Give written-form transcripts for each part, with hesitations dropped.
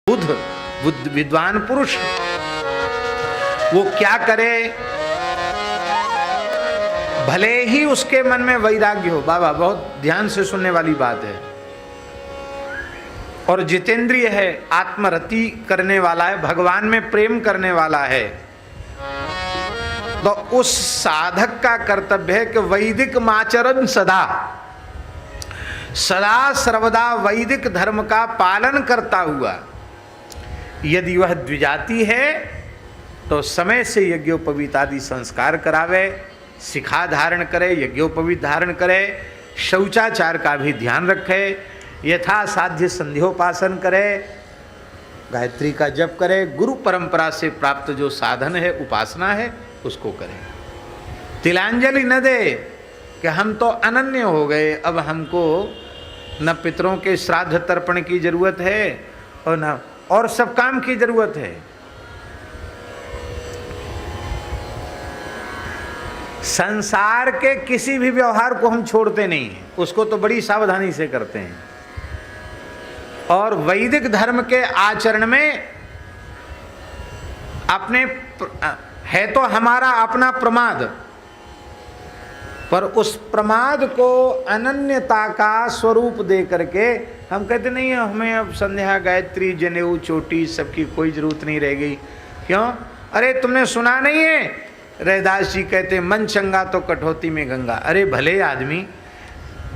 बुद्ध विद्वान पुरुष वो क्या करे, भले ही उसके मन में वैराग्य हो। बाबा बहुत ध्यान से सुनने वाली बात है। और जितेंद्रिय है, आत्मरति करने वाला है, भगवान में प्रेम करने वाला है, तो उस साधक का कर्तव्य है कि वैदिक माचरण सदा सदा सर्वदा वैदिक धर्म का पालन करता हुआ, यदि वह द्विजाति है तो समय से यज्ञोपवीत आदि संस्कार करावे, शिखा धारण करे, यज्ञोपवीत धारण करे, शौचाचार का भी ध्यान रखे, यथा साध्य संध्योपासन करे, गायत्री का जप करे, गुरु परंपरा से प्राप्त जो साधन है, उपासना है, उसको करे। तिलांजलि न दे कि हम तो अनन्य हो गए, अब हमको न पितरों के श्राद्ध तर्पण की जरूरत है और न और सब काम की जरूरत है। संसार के किसी भी व्यवहार को हम छोड़ते नहीं हैं, उसको तो बड़ी सावधानी से करते हैं। और वैदिक धर्म के आचरण में अपने है तो हमारा अपना प्रमाद, पर उस प्रमाद को अनन्यता का स्वरूप दे करके हम कहते नहीं, हमें अब संध्या गायत्री जनेऊ चोटी सबकी कोई जरूरत नहीं रह गई। क्यों? अरे तुमने सुना नहीं है, रैदास जी कहते मन चंगा तो कटौती में गंगा। अरे भले आदमी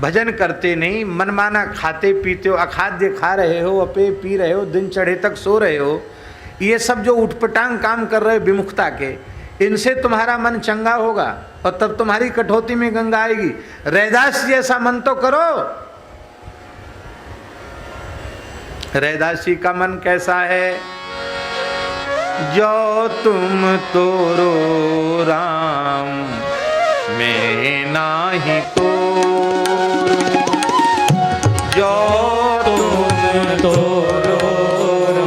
भजन करते नहीं, मनमाना खाते पीते हो, अखाद्य खा रहे हो, अपेय पी रहे हो, दिन चढ़े तक सो रहे हो, ये सब जो उठपटांग काम कर रहे हो विमुखता के, इनसे तुम्हारा मन चंगा होगा और तब तुम्हारी कटौती में गंगा आएगी। रैदास जी ऐसा मन तो करो। रैदास जी का मन कैसा है? जो तुम तोरो राम मैं नाही तोरो, जो तुम तोरो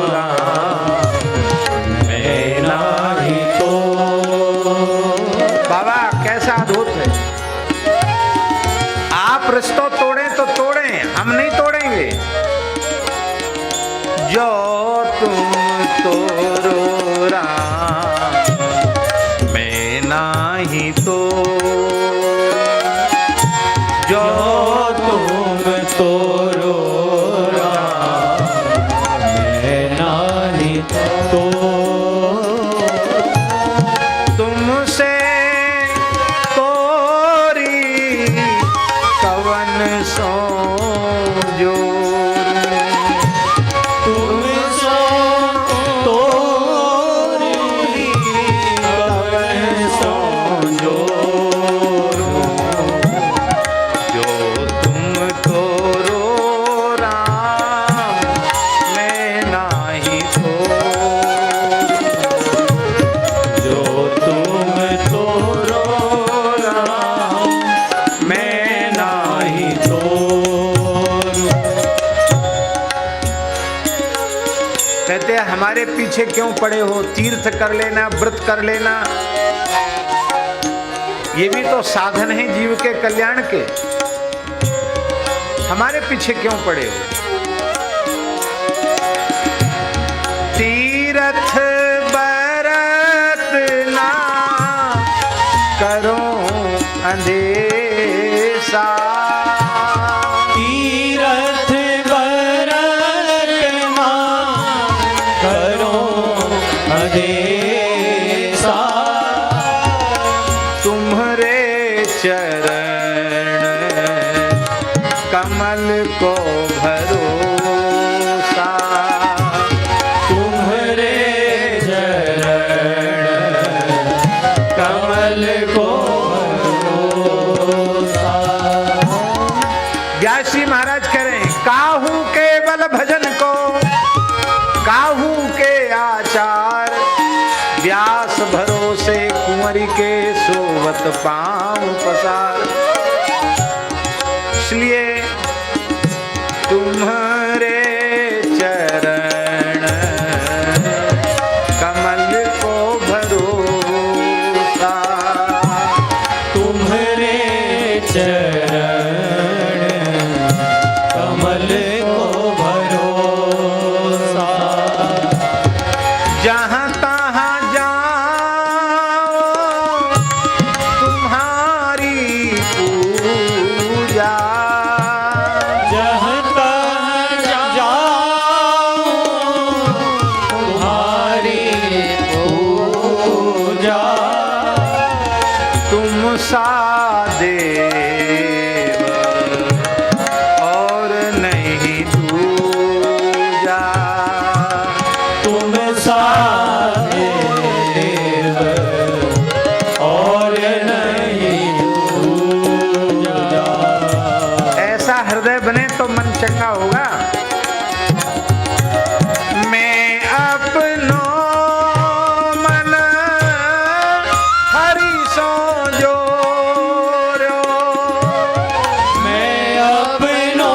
राम मैं नाही तोरो। बाबा कैसा अद्भुत है। आप रिश्तों तोड़ें तो तोड़ें, हम नहीं तोड़ेंगे। जो तुम तोरो राम मैं नाही तोरो, जो तुम तोरो राम मैं नाही तोरो। तुमसे तोरी कवन सो जो, हमारे पीछे क्यों पड़े हो? तीर्थ कर लेना, व्रत कर लेना, ये भी तो साधन है जीव के कल्याण के। हमारे पीछे क्यों पड़े हो? तीर्थ व्रत ना करो अंधेसा, तुम्हारे चरण कमल को भरोसा, तुम्हारे चरण कमल को भरोसा। व्यास जी महाराज कह रहे हैं, काहू केवल भजन को, काहू के आचार, व्यास भरोसे कुंवरी के सोवत पांव पसार। इसलिए तुम्हारे चरण कमल को भरोसा, तुम्हारे चरण कमल को भरोसा। जहाँ तहाँ जाओ तुम्हारी पूजा, जहाँ तहाँ जाओ तुम्हारी पूजा, तुम सा देव और नहीं दूजा, तुम सा देव और नहीं दूजा। ऐसा हृदय बने तो मन चंगा होगा। मैं अपनो मन हरि सो जोर्यो, मैं अपनो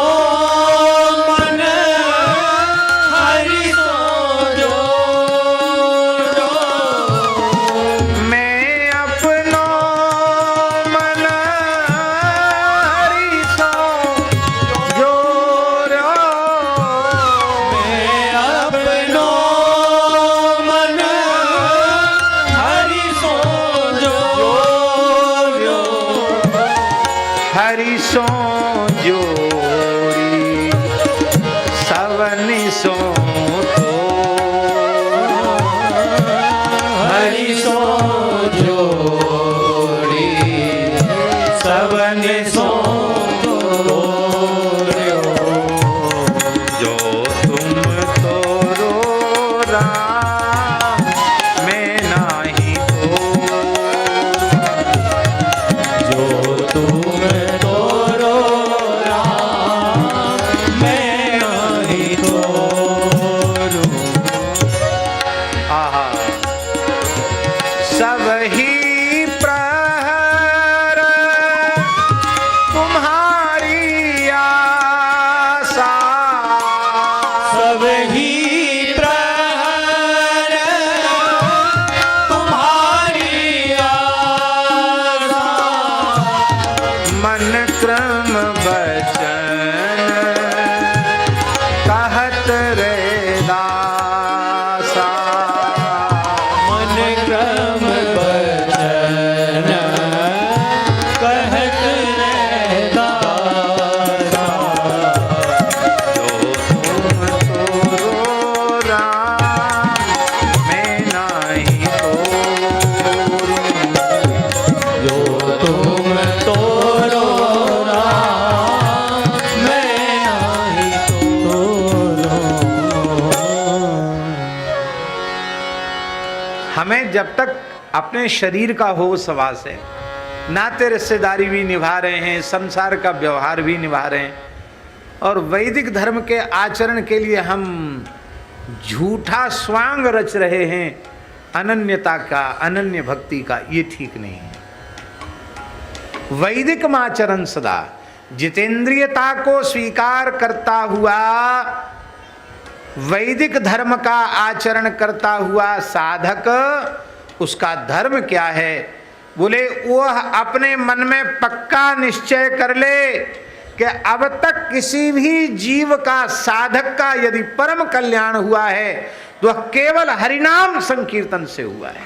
मन हरि सो जोड़ो, मैं अपनो मन हरि सो जोर्यो, मैं अपनो मन हरि सो जोड़ो, हरि सो जोरी सवनि सो तो, हरि सो जोड़ी सबने सो तोड़ो, जो तुम तोरो राम मैं नाही जो तुम तोड़ो राम मैं नहीं तोड़ू। आहा सब ही प्रहर तुम्हारी आशा, सब ही प्रहर तुम्हारी आशा, मन क्रम वचन कहत रे दासा, मन क्रम बचन कहत रहता, जो तुम तोरो राम मैं नाही तोरू, जो तुम तोड़ो राम मैं नहीं तोड़ो। हमें जब तक अपने शरीर का होश हवास है, नाते रिश्तेदारी भी निभा रहे हैं, संसार का व्यवहार भी निभा रहे हैं, और वैदिक धर्म के आचरण के लिए हम झूठा स्वांग रच रहे हैं अनन्यता का, अनन्य भक्ति का, ये ठीक नहीं है। वैदिक आचरण सदा जितेंद्रियता को स्वीकार करता हुआ, वैदिक धर्म का आचरण करता हुआ साधक, उसका धर्म क्या है? बोले वह अपने मन में पक्का निश्चय कर ले कि अब तक किसी भी जीव का, साधक का यदि परम कल्याण हुआ है तो वह केवल हरिनाम संकीर्तन से हुआ है।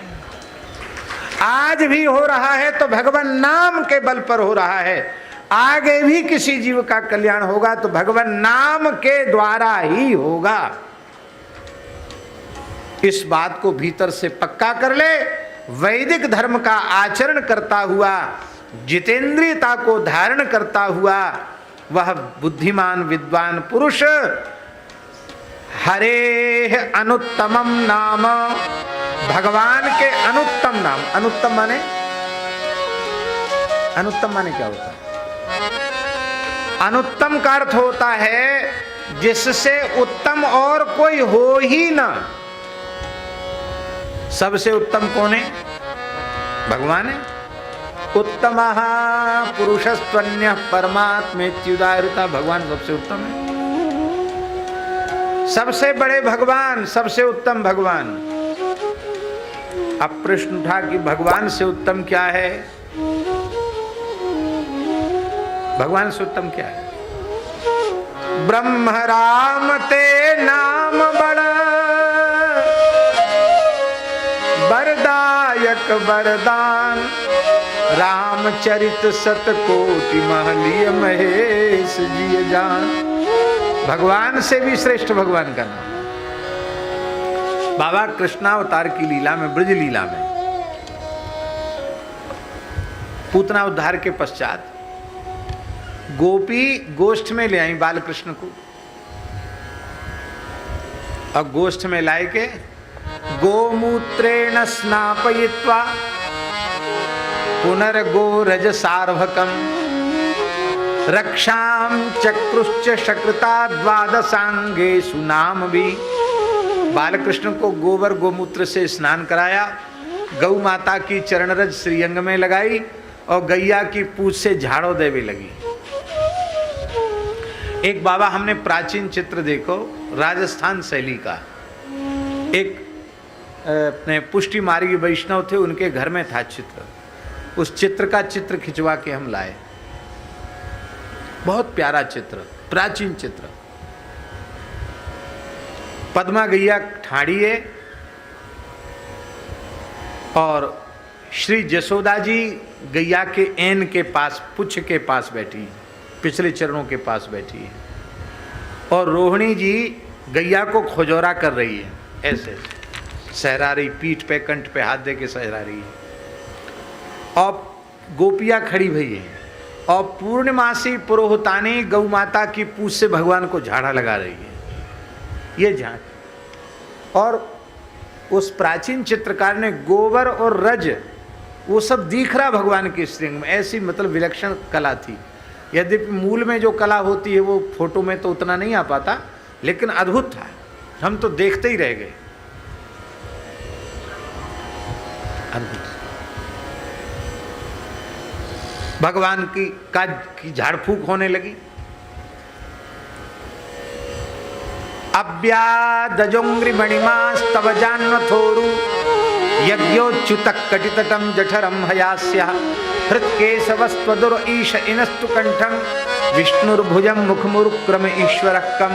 आज भी हो रहा है तो भगवान नाम के बल पर हो रहा है, आगे भी किसी जीव का कल्याण होगा तो भगवान नाम के द्वारा ही होगा। इस बात को भीतर से पक्का कर ले। वैदिक धर्म का आचरण करता हुआ, जितेंद्रियता को धारण करता हुआ वह बुद्धिमान विद्वान पुरुष हरे अनुत्तमम नाम, भगवान के अनुत्तम नाम, अनुत्तम माने, अनुत्तम माने क्या होता है? अनुत्तम का अर्थ होता है जिससे उत्तम और कोई हो ही ना। सबसे उत्तम कौन है? भगवान है। उत्तम पुरुषस्त्वन्य परमात्मेत्युदाहृता, भगवान सबसे उत्तम है। सबसे बड़े भगवान, सबसे उत्तम भगवान। अब प्रश्न उठा कि भगवान से उत्तम क्या है? भगवान से उत्तम क्या है? ब्रह्म राम ते नाम बड़ा तारक बरदान, रामचरित सतकोटि महलिय महेश जिय जान। भगवान से भी श्रेष्ठ भगवान का नाम। बाबा कृष्णावतार की लीला में, ब्रज लीला में, पूतना उद्धार के पश्चात गोपी गोष्ठ में ले आई बाल कृष्ण को, और गोष्ठ में लाए के गोमूत्रेण स्नापयित्वा पुनर्गोरज सार्वकम रक्षाम चक्रुश्च शकृता द्वादशांगे सुनाम भी। बालकृष्ण को गोबर गोमूत्र से स्नान कराया, गौ माता की चरणरज श्रीअंग में लगाई और गैया की पूंछ से झाड़ो देवे लगी। एक बाबा हमने प्राचीन चित्र देखो, राजस्थान शैली का, एक अपने पुष्टि मार्गी वैष्णव थे, उनके घर में था चित्र, उस चित्र का चित्र खिंचवा के हम लाए। बहुत प्यारा चित्र, प्राचीन चित्र। पद्मा गैया ठाड़ी है और श्री जसोदा जी गैया के एन के पास, पुच्छ के पास बैठी, पिछले चरणों के पास बैठी है, और रोहिणी जी गैया को खोजोरा कर रही है, ऐसे सहरा रही, पीठ पे कंठ पे हाथ दे के सहरा रही है, और गोपियाँ खड़ी भई है, और पूर्णमासी पुरोहितानी गौ माता की पूंछ से भगवान को झाड़ा लगा रही है। ये झांक, और उस प्राचीन चित्रकार ने गोबर और रज वो सब दिख रहा भगवान के श्रृंग में, ऐसी मतलब विलक्षण कला थी। यद्यपि मूल में जो कला होती है वो फोटो में तो उतना नहीं आ पाता, लेकिन अद्भुत था, हम तो देखते ही रह गए। अद्भुत। भगवान की झाड़ फूक होने लगी। अव्यादजोंग्रि मणिमास्तव जान्वथोरु यज्ञोच्युतक कटितटम जठरम हयास्या हृत्केशवस्त्वदुर ईश इनस्तु कंठम विष्णुर्भुजम मुखमुरुक्रम ईश्वरक्कम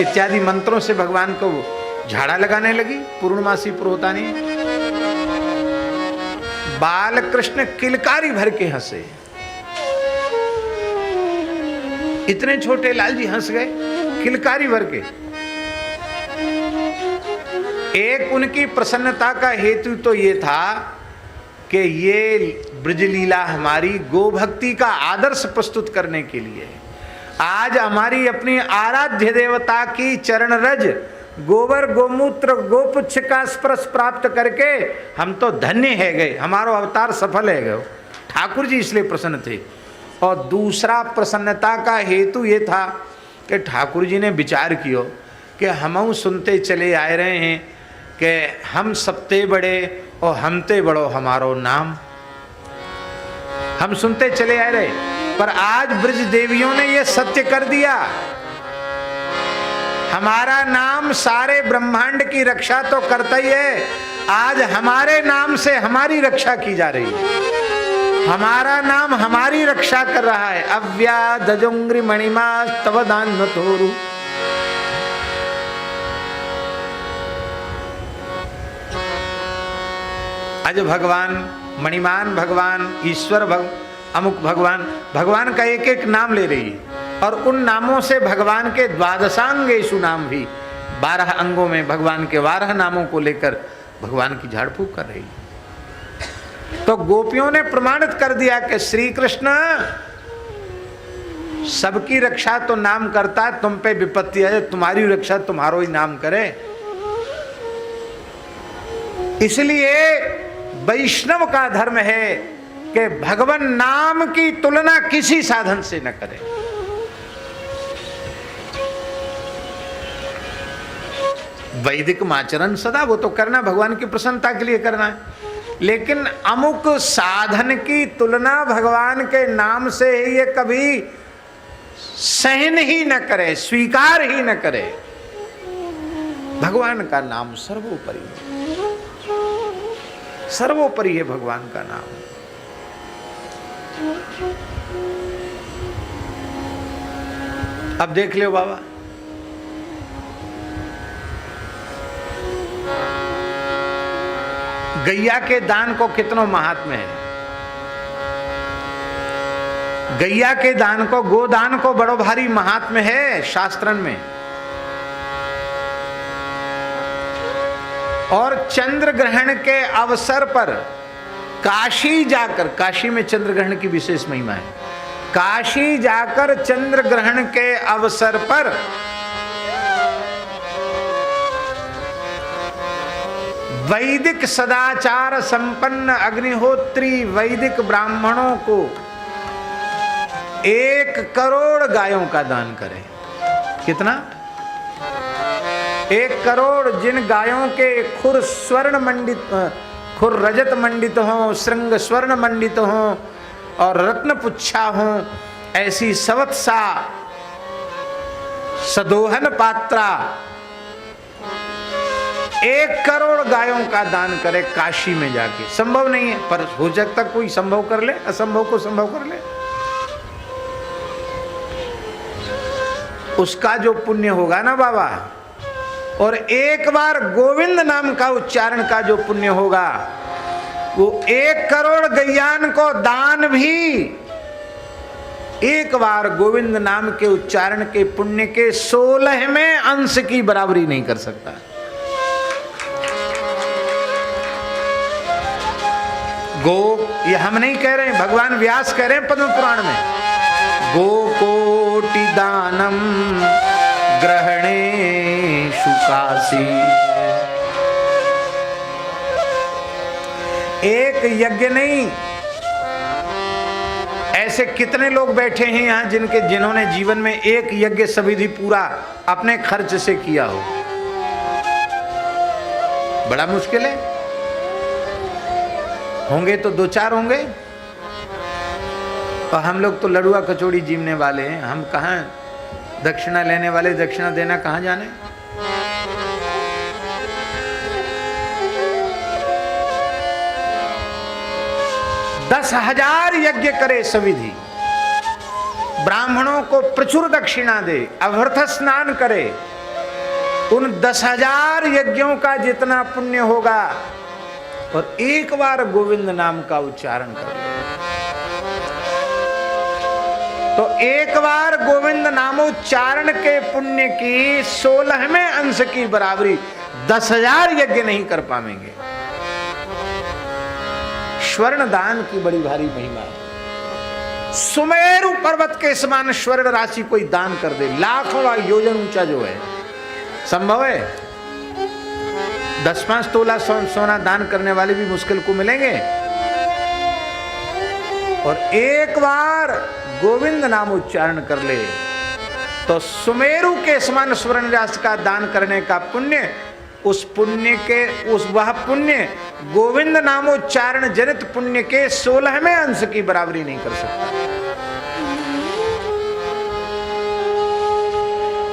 इत्यादि मंत्रों से भगवान को झाड़ा लगाने लगी पूर्णमासी पुरोहितानी। बाल कृष्ण किलकारी भर के हंसे, इतने छोटे लाल जी हंस गए किलकारी भर के। एक उनकी प्रसन्नता का हेतु तो ये था कि ये ब्रजलीला हमारी गोभक्ति का आदर्श प्रस्तुत करने के लिए। आज हमारी अपनी आराध्य देवता की चरण रज गोबर गोमूत्र गोपुच्छ का स्पर्श प्राप्त करके हम तो धन्य है गए, हमारो अवतार सफल है गए। ठाकुर जी इसलिए प्रसन्न थे। और दूसरा प्रसन्नता का हेतु ये था कि ठाकुर जी ने विचार किया कि हम सुनते चले आए रहे हैं कि हम सबते बड़े और हमते बड़ो हमारो नाम, हम सुनते चले आ रहे, पर आज ब्रज देवियों ने ये सत्य कर दिया, हमारा नाम सारे ब्रह्मांड की रक्षा तो करता ही है, आज हमारे नाम से हमारी रक्षा की जा रही है, हमारा नाम हमारी रक्षा कर रहा है। अव्यादजोंग्रि मणिमास्तव दान्वथोरु। आज भगवान मणिमान भगवान ईश्वर अमुक भगवान, भगवान का एक एक नाम ले रही है, और उन नामों से भगवान के द्वादशांगेषु नाम भी 12 अंगों में भगवान के 12 नामों को लेकर भगवान की झाड़ फूक कर रही है। तो गोपियों ने प्रमाणित कर दिया कि श्री कृष्ण सबकी रक्षा तो नाम करता है, तुम पे विपत्ति है, तुम्हारी रक्षा तुम्हारो ही नाम करे। इसलिए वैष्णव का धर्म है कि भगवान नाम की तुलना किसी साधन से न करे। वैदिक आचरण सदा वो तो करना, भगवान की प्रसन्नता के लिए करना है, लेकिन अमुक साधन की तुलना भगवान के नाम से ये कभी सहन ही न करे, स्वीकार ही न करे। भगवान का नाम सर्वोपरि है, सर्वोपरि है भगवान का नाम। अब देख लो बाबा, गैया के दान को कितना महात्म्य है। गैया के दान को, गोदान को बड़ो भारी महात्म्य है शास्त्रन में। और चंद्र ग्रहण के अवसर पर काशी जाकर, काशी में चंद्र ग्रहण की विशेष महिमा है, काशी जाकर चंद्र ग्रहण के अवसर पर वैदिक सदाचार संपन्न अग्निहोत्री वैदिक ब्राह्मणों को 1 करोड़ गायों का दान करें। कितना? 1 करोड़। जिन गायों के खुर स्वर्ण मंडित, खुर रजत मंडित हों, श्रृंग स्वर्ण मंडित हों और रत्न पुच्छा हों, ऐसी सवत्सा सदोहन पात्रा 1 करोड़ गायों का दान करे काशी में जाके। संभव नहीं है, पर हो सकता कोई संभव कर ले, असंभव को संभव कर ले। उसका जो पुण्य होगा ना बाबा, और एक बार गोविंद नाम का उच्चारण का जो पुण्य होगा, वो 1 करोड़ गैयान को दान भी एक बार गोविंद नाम के उच्चारण के पुण्य के 16वें अंश की बराबरी नहीं कर सकता। गो, ये हम नहीं कह रहे हैं, भगवान व्यास कह रहे हैं पद्म पुराण में, गो कोटि दानम ग्रहणेषु काशी। एक यज्ञ नहीं, ऐसे कितने लोग बैठे हैं यहां जिन्होंने जीवन में एक यज्ञ सविधि पूरा अपने खर्च से किया हो? बड़ा मुश्किल है। होंगे तो 2-4 होंगे, और हम लोग तो लड़ुआ कचौड़ी जीवने वाले हैं। हम कहाँ दक्षिणा लेने वाले, दक्षिणा देना कहाँ जाने। दस 10,000 यज्ञ करे सविधि, ब्राह्मणों को प्रचुर दक्षिणा दे, अभ्यर्थ स्नान करे, उन 10,000 यज्ञों का जितना पुण्य होगा, और एक बार गोविंद नाम का उच्चारण कर ले तो एक बार गोविंद नामोच्चारण के पुण्य की 16वें अंश की बराबरी 10,000 यज्ञ नहीं कर पाएंगे। स्वर्ण दान की बड़ी भारी महिमा है। सुमेरु पर्वत के समान स्वर्ण राशि कोई दान कर दे, लाखों योजन ऊंचा जो है, संभव है? 10-5 तोला सोना दान करने वाले भी मुश्किल को मिलेंगे। और एक बार गोविंद नाम उच्चारण कर ले तो सुमेरु के समान स्वर्ण राशि का दान करने का पुण्य, उस पुण्य के वह पुण्य गोविंद नामोच्चारण जनित पुण्य के 16वें अंश की बराबरी नहीं कर सकता।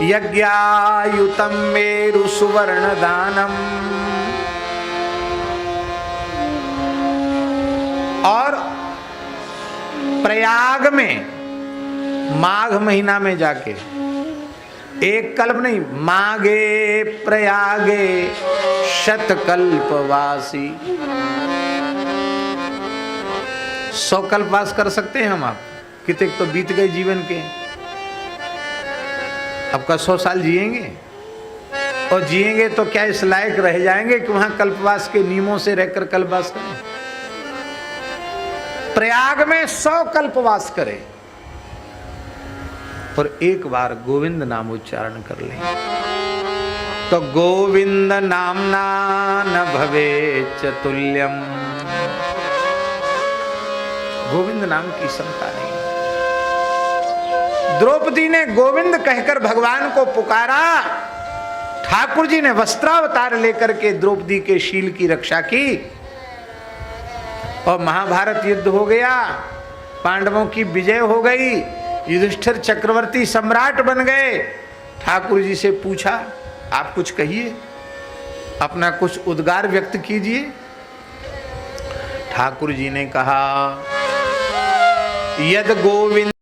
यज्ञायुतम मेरु सुवर्ण दानम। और प्रयाग में माघ महीना में जाके, एक कल्प नहीं, माघे प्रयागे शतकल्पवासी, 100 कल्पवास कर सकते हैं हम। आप कितने तो बीत गए जीवन के, आपका 100 साल जिएंगे, और जिएंगे तो क्या इस लायक रह जाएंगे कि वहां कल्पवास के नियमों से रहकर कल्पवास करें? प्रयाग में 100 कल्पवास करें और एक बार गोविंद नाम उच्चारण कर लें तो गोविंद नामना न भवेच्च तुल्यम। गोविंद नाम की समता नहीं। द्रौपदी ने गोविंद कहकर भगवान को पुकारा, ठाकुर जी ने वस्त्रावतार लेकर के द्रौपदी के शील की रक्षा की, और महाभारत युद्ध हो गया, पांडवों की विजय हो गई, युधिष्ठिर चक्रवर्ती सम्राट बन गए। ठाकुर जी से पूछा, आप कुछ कहिए, अपना कुछ उद्गार व्यक्त कीजिए। ठाकुर जी ने कहा, यद गोविंद